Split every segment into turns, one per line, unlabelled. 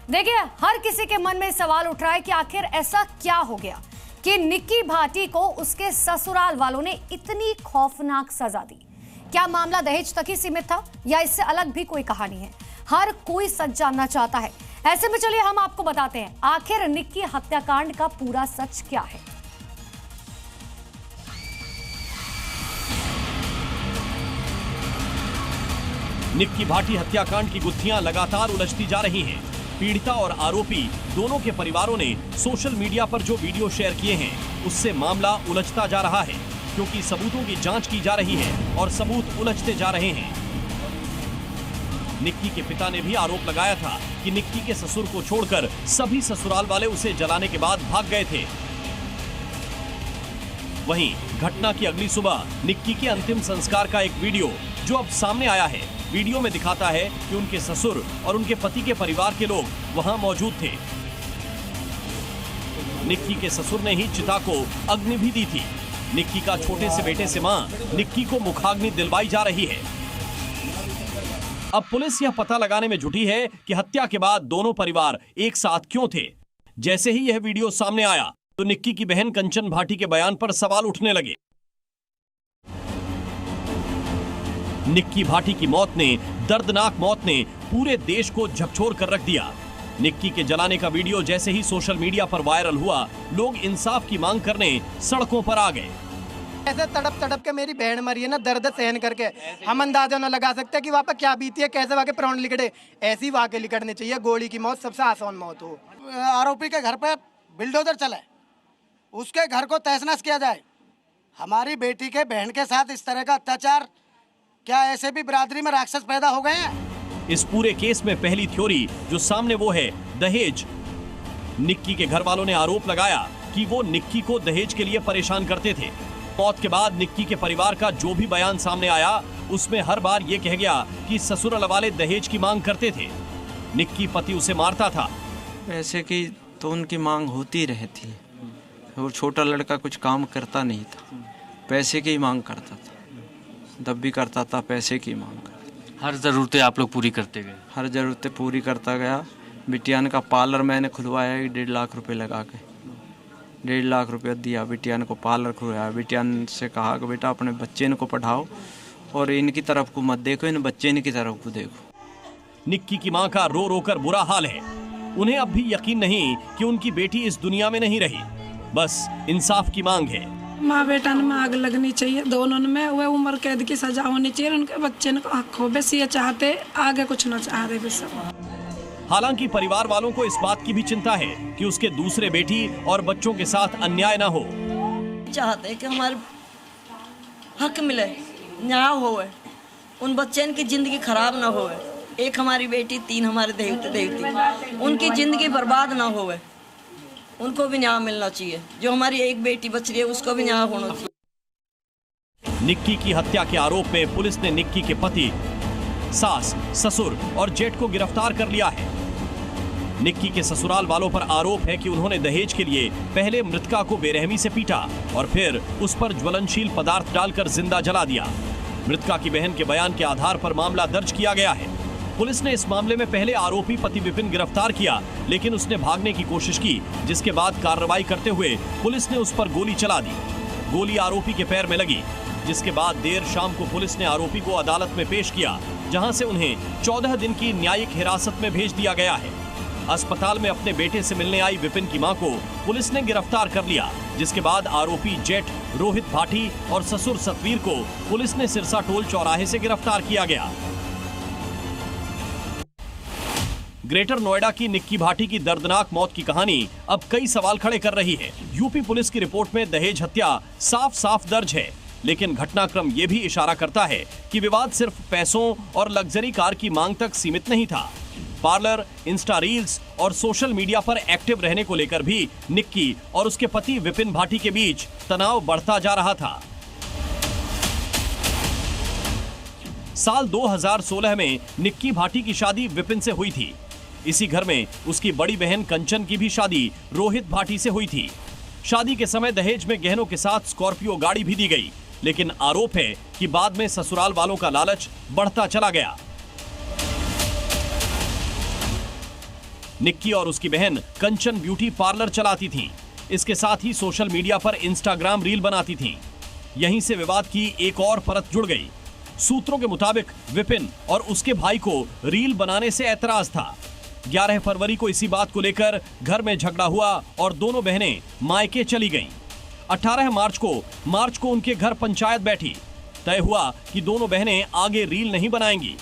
देखिए, हर किसी के मन में सवाल उठ रहा है कि आखिर ऐसा क्या हो गया कि निक्की भाटी को उसके ससुराल वालों ने इतनी खौफनाक सजा दी। क्या मामला दहेज तक ही सीमित था या इससे अलग भी कोई कहानी है? हर कोई सच जानना चाहता है। ऐसे में चलिए हम आपको बताते हैं आखिर निक्की हत्याकांड का पूरा सच क्या है।
निक्की भाटी हत्याकांड की गुत्थियां लगातार उलझती जा रही हैं। पीड़िता और आरोपी दोनों के परिवारों ने सोशल मीडिया पर जो वीडियो शेयर किए हैं उससे मामला उलझता जा रहा है, क्योंकि सबूतों की जांच की जा रही है और सबूत उलझते जा रहे हैं। निक्की के पिता ने भी आरोप लगाया था कि निक्की के ससुर को छोड़कर सभी ससुराल वाले उसे जलाने के बाद भाग गए थे। वहीं घटना की अगली सुबह निक्की के अंतिम संस्कार का एक वीडियो जो अब सामने आया है, वीडियो में दिखाता है कि उनके ससुर और उनके पति के परिवार के लोग वहां मौजूद थे। निक्की के ससुर ने ही चिता को अग्नि भी दी थी। निक्की का छोटे से बेटे से मां निक्की को मुखाग्नि दिलवाई जा रही है। अब पुलिस यह पता लगाने में जुटी है कि हत्या के बाद दोनों परिवार एक साथ क्यों थे। जैसे ही यह वीडियो सामने आया तो निक्की की बहन कंचन भाटी के बयान पर सवाल उठने लगे। निक्की भाटी की मौत ने, दर्दनाक मौत ने पूरे देश को झकझोर कर रख दिया। निक्की के जलाने का वीडियो जैसे ही सोशल मीडिया पर वायरल हुआ, लोग इंसाफ की मांग करने सड़कों पर आ गए।
ऐसे तड़प तड़प के मेरी बहन मरी है ना, दर्द सहन करके हम अंदाजा न लगा सकते कि वहाँ पर क्या बीती है, कैसे वहाँ के प्राण लिकड़े। ऐसी वहाँ के लिकड़ने चाहिए। गोली की मौत सबसे आसान मौत हो।
आरोपी के घर पे बिल्डोजर चले, उसके घर को तहस नहस किया जाए। हमारी बेटी के बहन के साथ इस तरह का अत्याचार, क्या ऐसे भी बिरादरी में राक्षस पैदा हो गए हैं?
इस पूरे केस में पहली थ्योरी जो सामने वो है दहेज। निक्की के घर वालों ने आरोप लगाया कि वो निक्की को दहेज के लिए परेशान करते थे। मौत के बाद निक्की के परिवार का जो भी बयान सामने आया उसमें हर बार ये कह गया कि ससुराल वाले दहेज की मांग करते थे। निक्की पति उसे मारता था।
पैसे की तो उनकी मांग होती रहती है। वो छोटा लड़का कुछ काम करता नहीं था, पैसे की मांग करता था, दब्बी करता था, पैसे की मांग करता।
हर ज़रूरतें आप लोग पूरी करते गए?
हर ज़रूरतें पूरी करता गया। बिटियान का पार्लर मैंने खुलवाया 1.5 लाख रुपए लगा के, 1.5 लाख रुपया दिया। बिटियान को पार्लर खुलवाया। बिटियान से कहा कि बेटा अपने बच्चे को पढ़ाओ और इनकी तरफ को मत देखो, इन बच्चे की तरफ को देखो।
निक्की की मां का रो रो कर बुरा हाल है। उन्हें अब भी यकीन नहीं कि उनकी बेटी इस दुनिया में नहीं रही। बस इंसाफ की मांग है।
माँ बेटा में आग लगनी चाहिए, दोनों में वह उम्र कैद की सजा होनी चाहिए। उनके बच्चे को हक हो, बस ये चाहते, आगे कुछ ना चाह रहे बस।
हालांकि परिवार वालों को इस बात की भी चिंता है कि उसके दूसरे बेटी और बच्चों के साथ अन्याय न हो।
चाहते कि हमारे हक मिले, न्याय होवे, उन बच्चों की जिंदगी खराब ना होवे। एक हमारी बेटी, 3 हमारे देवती, उनकी जिंदगी बर्बाद ना होवे। उनको भी न्याय मिलना चाहिए। जो हमारी एक बेटी बच रही है उसको भी न्याय होना चाहिए।
निक्की की हत्या के आरोप में पुलिस ने निक्की के पति, सास, ससुर और जेठ को गिरफ्तार कर लिया है। निक्की के ससुराल वालों पर आरोप है कि उन्होंने दहेज के लिए पहले मृतका को बेरहमी से पीटा और फिर उस पर ज्वलनशील पदार्थ डालकर जिंदा जला दिया। मृतका की बहन के बयान के आधार पर मामला दर्ज किया गया है। पुलिस ने इस मामले में पहले आरोपी पति विपिन गिरफ्तार किया, लेकिन उसने भागने की कोशिश की, जिसके बाद कार्रवाई करते हुए पुलिस ने उस पर गोली चला दी। गोली आरोपी के पैर में लगी, जिसके बाद देर शाम को पुलिस ने आरोपी को अदालत में पेश किया, जहां से उन्हें 14 दिन की न्यायिक हिरासत में भेज दिया गया है। अस्पताल में अपने बेटे से मिलने आई विपिन की मां को पुलिस ने गिरफ्तार कर लिया, जिसके बाद आरोपी जेठ रोहित भाटी और ससुर सतवीर को पुलिस ने सिरसा टोल चौराहे से गिरफ्तार किया गया। ग्रेटर नोएडा की निक्की भाटी की दर्दनाक मौत की कहानी अब कई सवाल खड़े कर रही है। यूपी पुलिस की रिपोर्ट में दहेज हत्या साफ साफ दर्ज है, लेकिन घटनाक्रम ये भी इशारा करता है कि विवाद सिर्फ पैसों और लग्जरी कार की मांग तक सीमित नहीं था। पार्लर, इंस्टा रील्स और सोशल मीडिया पर एक्टिव रहने को लेकर भी निक्की और उसके पति विपिन भाटी के बीच तनाव बढ़ता जा रहा था। साल 2016 में निक्की भाटी की शादी विपिन से हुई थी। इसी घर में उसकी बड़ी बहन कंचन की भी शादी रोहित भाटी से हुई थी। शादी के समय दहेज में गहनों के साथ स्कॉर्पियो गाड़ी भी दी गई, लेकिन आरोप है कि बाद में ससुराल वालों का लालच बढ़ता चला गया। निक्की और उसकी बहन कंचन ब्यूटी पार्लर चलाती थीं। इसके साथ ही सोशल मीडिया पर इंस्टाग्राम रील बनाती थीं। यहीं से विवाद की एक और परत जुड़ गई। सूत्रों के मुताबिक विपिन और उसके भाई को रील बनाने से ऐतराज था। 11 फरवरी को इसी बात को लेकर घर में झगड़ा हुआ और दोनों बहनें मायके चली गईं। 18 मार्च को उनके घर पंचायत बैठी। तय हुआ कि दोनों बहनें आगे रील नहीं बनाएंगी।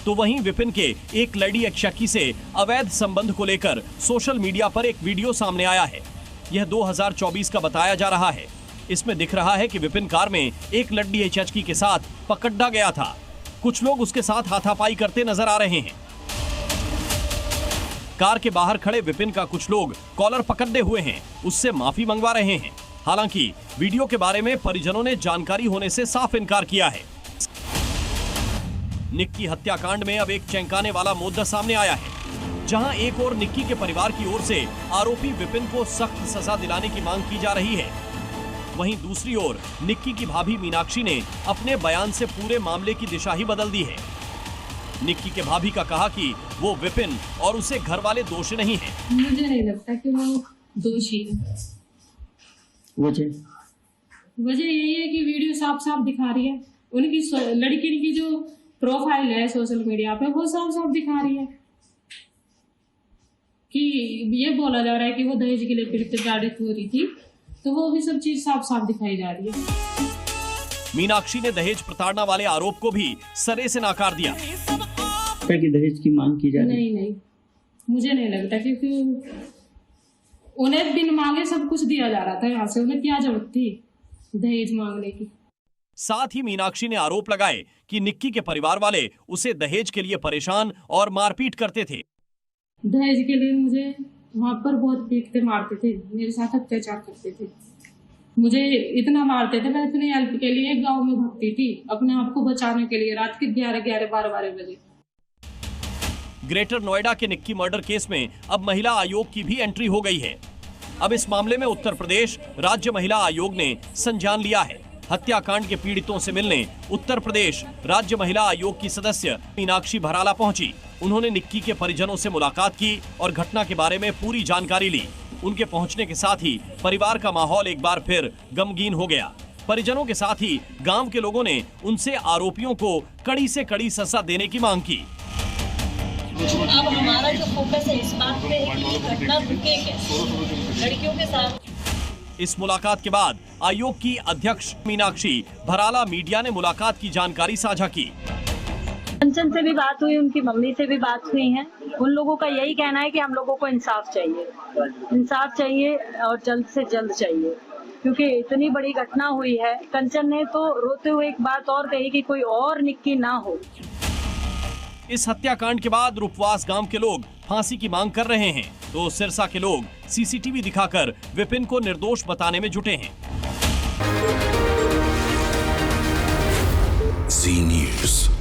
तो वहीं विपिन के एक लड़ी एक शक्की से अवैध संबंध को लेकर सोशल मीडिया पर एक वीडियो सामने आया है। यह 2024 का बताया जा रहा है। इसमें दिख रहा है कि विपिन कार में एक लड्डी HHK के साथ पकड़ा गया था। कुछ लोग उसके साथ हाथापाई करते नजर आ रहे हैं। कार के बाहर खड़े विपिन का कुछ लोग कॉलर पकड़े हुए हैं, उससे माफी मंगवा रहे हैं। हालांकि वीडियो के बारे में परिजनों ने जानकारी होने से साफ इनकार किया है। निक्की हत्याकांड में अब एक चौंकाने वाला मुद्दा सामने आया है, जहां एक और निक्की के परिवार की ओर से आरोपी विपिन को सख्त सजा दिलाने की मांग की जा रही है। वहीं दूसरी ओर निक्की की भाभी मीनाक्षी ने अपने बयान से पूरे मामले की दिशा ही बदल दी है। निक्की के भाभी का कहा कि वो विपिन और उसे घर वाले दोषी नहीं है।
मुझे नहीं लगता कि वो दोषी है। वजह यही है कि वीडियो साफ साफ दिखा रही है, उनकी लड़की की जो प्रोफाइल है सोशल मीडिया पे वो साफ साफ दिखा रही है कि ये बोला जा रहा है कि वो दहेज के लिए प्रताड़ित हो रही थी, तो वो भी सब चीज साफ साफ दिखाई जा रही है।
मीनाक्षी ने दहेज प्रताड़ना वाले आरोप को भी सरे से नकार दिया।
कि दहेज की मांग की जा रही है।
नहीं, मुझे नहीं लगता, क्योंकि उन्हें बिन मांगे सब कुछ दिया जा रहा था। यहाँ से उन्हें क्या जरूरत थी दहेज मांगने की।
साथ ही मीनाक्षी ने आरोप लगाए कि निक्की के परिवार वाले उसे दहेज के लिए परेशान और मारपीट करते थे।
दहेज के लिए मुझे वहाँ पर बहुत पीटते मारते थे, मेरे साथ अत्याचार करते थे, मुझे इतना मारते थे। मैं अपनी हेल्प के लिए गांव में भागती थी अपने आप को बचाने के लिए, रात के 11-12 बजे।
ग्रेटर नोएडा के निक्की मर्डर केस में अब महिला आयोग की भी एंट्री हो गई है। अब इस मामले में उत्तर प्रदेश राज्य महिला आयोग ने संज्ञान लिया है। हत्याकांड के पीड़ितों से मिलने उत्तर प्रदेश राज्य महिला आयोग की सदस्य मीनाक्षी भराला पहुंची। उन्होंने निक्की के परिजनों से मुलाकात की और घटना के बारे में पूरी जानकारी ली। उनके पहुंचने के साथ ही परिवार का माहौल एक बार फिर गमगीन हो गया। परिजनों के साथ ही गांव के लोगों ने उनसे आरोपियों को कड़ी से कड़ी सजा देने की मांग की।
अब हमारा जो फोकस है इस बात पे है कि घटना रुके कैसे लड़कियों के साथ।
इस मुलाकात के बाद आयोग की अध्यक्ष मीनाक्षी भराला मीडिया ने मुलाकात की जानकारी साझा की।
कंचन से भी बात हुई, उनकी मम्मी से भी बात हुई है। उन लोगों का यही कहना है कि हम लोगों को इंसाफ चाहिए और जल्द से जल्द चाहिए, क्योंकि इतनी बड़ी घटना हुई है। कंचन ने तो रोते हुए एक बात और कही कि कोई और निक्की ना हो।
इस हत्याकांड के बाद रूपवास गांव के लोग फांसी की मांग कर रहे हैं, तो सिरसा के लोग सीसीटीवी दिखाकर विपिन को निर्दोष बताने में जुटे हैं।
जी न्यूज़।